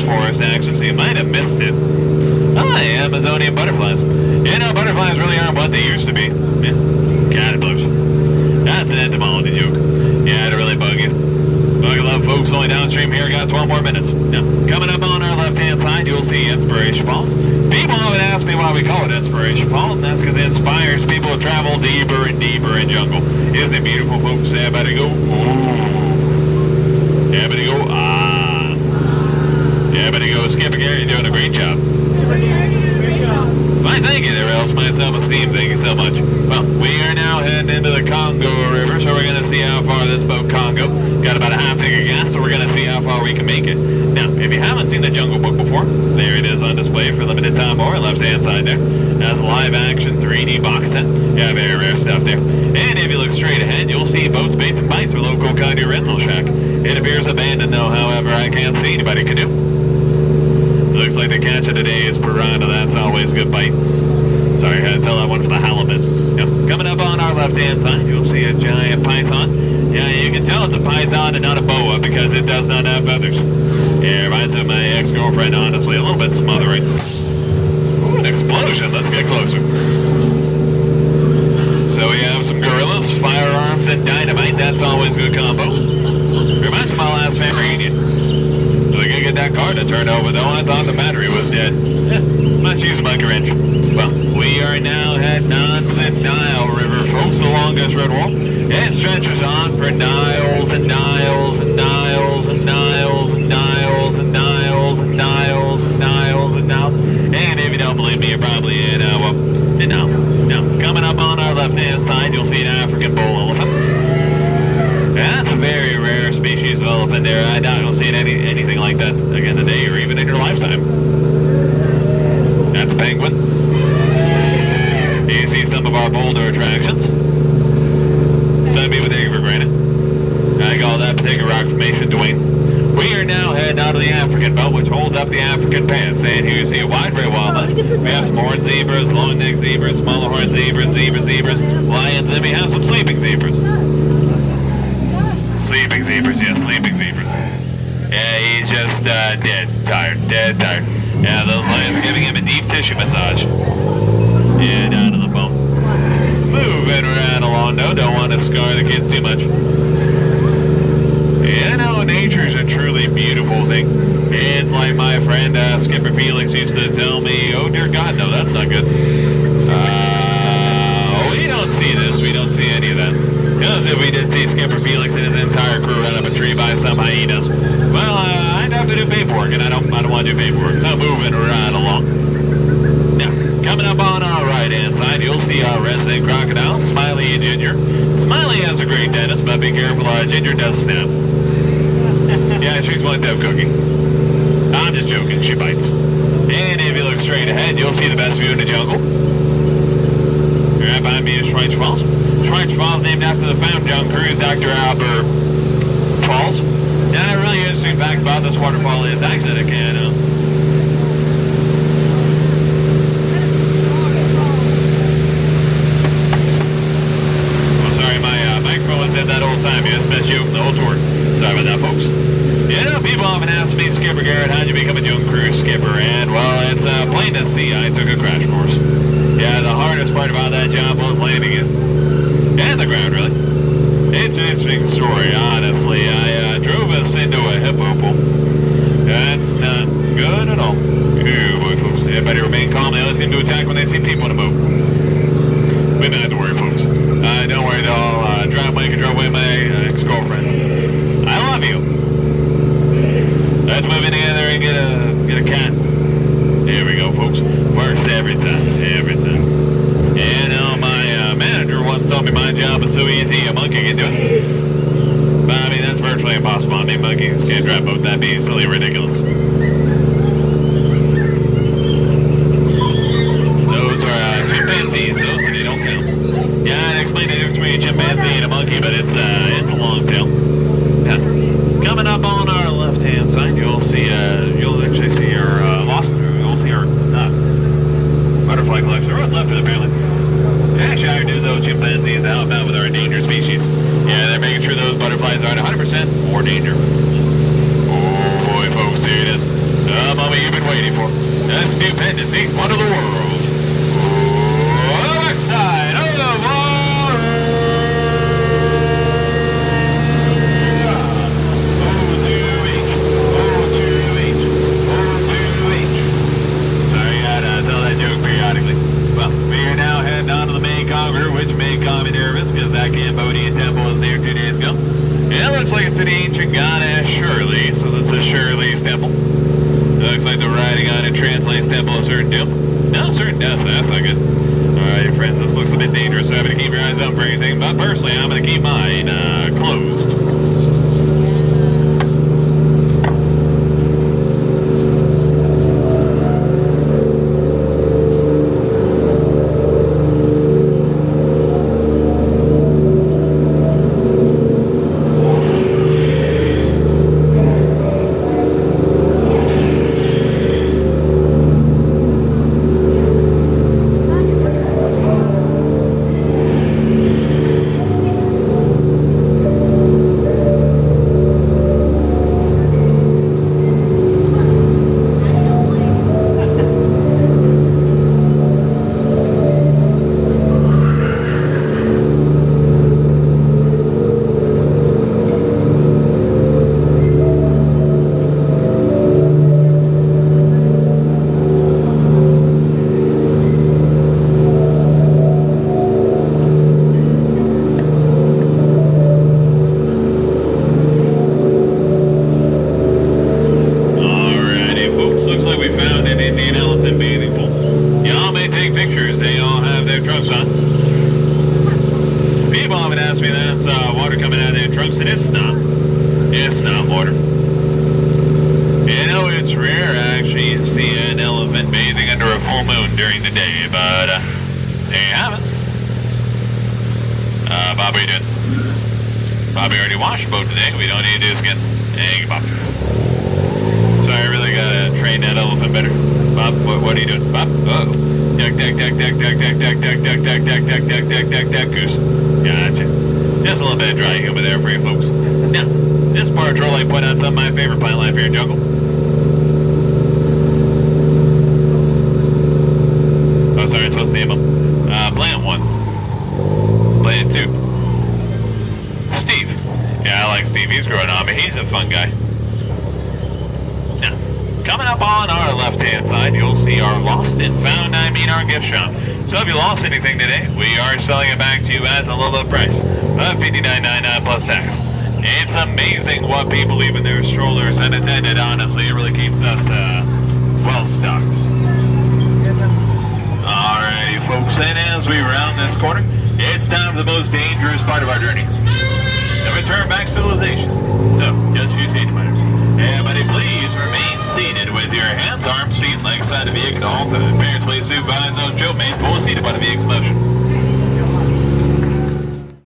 forest action, so you might have missed it. Oh, yeah, Amazonian butterflies. You know, butterflies really aren't what they used to be. Yeah, caterpillars. That's an entomology joke. Yeah, to really bug you. Buckle up, folks. Only downstream here. Got 12 more minutes. Now, coming up on our left-hand side, you'll see Inspiration Falls. People often ask me why we call it Inspiration Falls, and that's because it inspires people to travel deeper and deeper in jungle. Isn't it beautiful, folks? Everybody go, ooh. Everybody go, ah. Everybody go, Skipper Gary, you're doing a great job. Fine, thank you there, else my self-esteem. Thank you so much. Well, we are now heading into the Congo River, so we're going to see how far this boat Congo. Got about a half tank of gas, so we're going to see how far we can make it. Now, if you haven't seen the Jungle Book before, there it is on display for limited time or left-hand side there. That's a live-action 3D box set. Yeah, very rare stuff there. And if you look straight ahead, you'll see boats, baits, and bikes for local Congo rental shack. It appears abandoned, though, however, I can't see anybody canoe. Looks like the catch of the day is piranha. That's always a good bite. Sorry, I had to tell that one for the halibut. Now, coming up on our left-hand side, you'll see a giant python. Yeah, you can tell it's a python and not a boa because it does not have feathers. Yeah, reminds me of my ex-girlfriend, honestly. A little bit smothering. Ooh, an explosion. Let's get closer. So we have some gorillas, firearms, and dynamite. That's always a good combo. Reminds me of my last family reunion. So we gotta get that car to turn over, though. I thought the battery was dead. Let's use a monkey wrench. Well, we are now heading on to the Nile River, folks, along this red wall. It stretches on for Niles and Niles and Niles and Niles and Niles and Niles and Niles and Niles and Niles. And if you don't believe me, you're probably in, Now, coming up on our left-hand side, you'll see an African bull elephant. That's a very rare species of elephant there. I doubt you'll see anything like that again today or even in your lifetime. That's a penguin. You see some of our boulder attractions. Some people take it for granted. I call that particular rock formation Dwayne. We are now heading out of the African belt, which holds up the African pants. And here you see a wide array of wildlife. We have some horned zebras, long-necked zebras, smaller horned zebras, zebras, lions, and we have some sleeping zebras. Sleeping zebras, yes, sleeping zebras. Yeah, he's just dead tired. Yeah, those lions are giving him a deep tissue massage. Yeah, down to the bone. Moving right along, though. Don't want to scar the kids too much. You know, nature's a truly beautiful thing. It's like my friend Skipper Felix used to tell me, oh dear God, no, that's not good. We don't see this. We don't see any of that. Because if we did see Skipper Felix and his entire crew run up a tree by some hyenas, well, I'd have to do paperwork, and I don't want to do paperwork. So moving right along. Now, coming up on our right-hand side, you'll see our resident crocodile, Smiley and Ginger. Smiley has a great dentist, but be careful, Ginger does snap. Yeah, she's one tough cookie. I'm just joking, she bites. And if you look straight ahead, you'll see the best view in the jungle. Right behind me is Schweitzer Falls. Schweitzer Falls named after the famed young cruise, Dr. Albert Falls. Now, a really interesting fact about this waterfall is actually a can. Sorry, my microphone said that whole time. It's best joke the whole tour. Sorry about that, folks. You know, people often ask me, Skipper Garrett, how'd you become a young cruise skipper? And, well, it's plain to see. I took a crash course. Yeah, the hardest part about that job was landing it. And the ground, really. It's an interesting story, honestly. I drove us into a hippo pool. That's not good at all. Ooh, boy, folks. Everybody remain calm. They always seem to attack when they see people in a boat. We don't have to worry, folks. Don't worry, I'll drive like I drove away my ex-girlfriend. I love you. Let's move in together and get a cat. There we go, folks. Works every time. You know, my manager once told me my job is so easy a monkey can do it. But I mean, that's virtually impossible. I mean, monkeys can't drive boats. That'd be silly ridiculous. Those are chimpanzees, so they don't count. Yeah, I'd explain the difference between a chimpanzee and a monkey, but it's a long tail. Yeah. Coming up on our left-hand side, you'll actually see your butterfly collection. The road's left it, apparently. Actually, I do those chimpanzees to help out with our endangered species. Yeah, they're making sure those butterflies aren't 100% more danger. Oh boy, folks, here been waiting for. A stupendously wonderful world. Side of the world. O2H, O2H, O2H. Sorry, I gotta tell that joke periodically. Well, we are now heading on to the main conqueror, which may calm me nervous because that Cambodian temple was there 2 days ago. It looks like it's to the ancient goddess Shirley, so this is Shirley's temple. Looks like the writing on it translates temple a certain doom. No, certain death, that's not good. Alright, friends, this looks a bit dangerous, so I'm going to keep your eyes open for anything, but personally, I'm going to keep mine closed. Bob, what are you doing? Bobby already washed boat today. We don't need to do this again. Hey, Bob. Sorry, I really gotta train that elephant better. Bob, what are you doing? Bob? Uh-oh. Duck, duck, duck, duck, duck, duck, duck, duck, duck, duck, duck, duck, duck, duck, duck, duck, goose. Gotcha. Just a little bit of dry humor there for you folks. Now, this part, Troll, I point out some of my favorite plant life here in jungle. Oh, sorry, I'm supposed to name them. Plant 1. Plant 2. Steve. Yeah, I like Steve. He's growing on me. He's a fun guy. Now, coming up on our left-hand side, you'll see our lost and found, our gift shop. So if you lost anything today, we are selling it back to you at a low price of $59.99 plus tax. It's amazing what people leave in their strollers unattended, honestly. It really keeps us, well stocked. Alrighty, folks, and as we round this corner, it's time for the most dangerous part of our journey. The return back to civilization. So, just a few safety matters. Everybody please remain seated with your hands, arms, feet, legs side of the vehicle at all times. Parents please supervise those children, fully seated by the vehicle's motion.